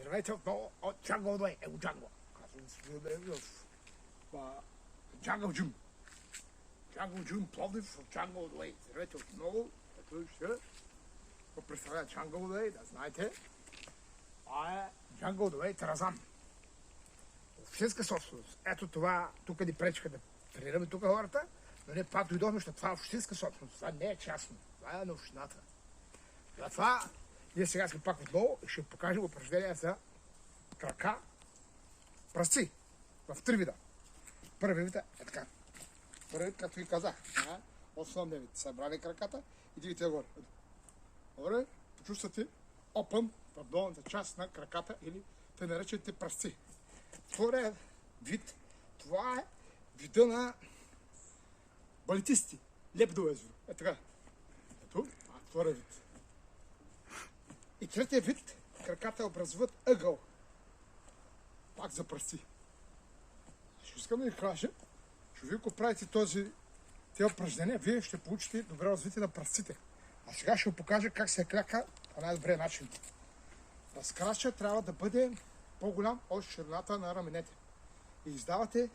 Здравейте отново от Jungle Way. Его Jungle. Казвам се в Jungle Gym. Jungle Gym Пловдив в Jungle Way. Здравейте отново. Ето ще го представя Jungle Way, да знаете. Това е Jungle Way Таразан. Общинска собственост. Ето това, тук ни пречка да тренираме тук хората, но не пак дойдохме, защото това е общинска собственост. Това не е частно. Това е на общината. Затова ние сега сме пак отново и ще покажем упражнения за крака, пръсци в три вида. Първи вид е така. Първи вид, както ви казах, основният вид. Събрали краката и дигате горе. Добре, почувствате опън в долната част на краката или те наречените пръсци. Вторият вид, това е вида на балетисти. Лебедово езеро. Е така. Ето, вторият вид. И третия вид, краката образуват ъгъл. Пак за пръсти. Ще искам да ви кажа, че вие ако правите тези упражнения, вие ще получите добре развитие на пръстите. А сега ще ви покажа как се крака по най-добрия начин. Разкрача трябва да бъде по-голям от ширината на раменете. И издавате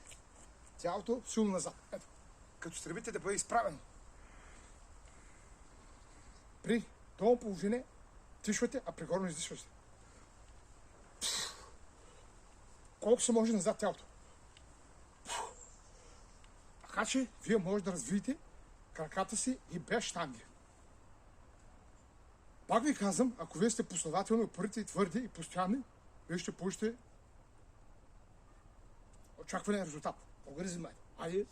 тялото силно назад. Ето, като стремите да бъде изправено. При това положение тишвате, а при горно издишвате. Колко се може назад тялото. Така че вие може да развиете краката си и без щанги. Пак ви казвам, ако вие сте последователни, упорити, твърди и постоянни, вие ще получите очаквания резултат. Организмът. Айде,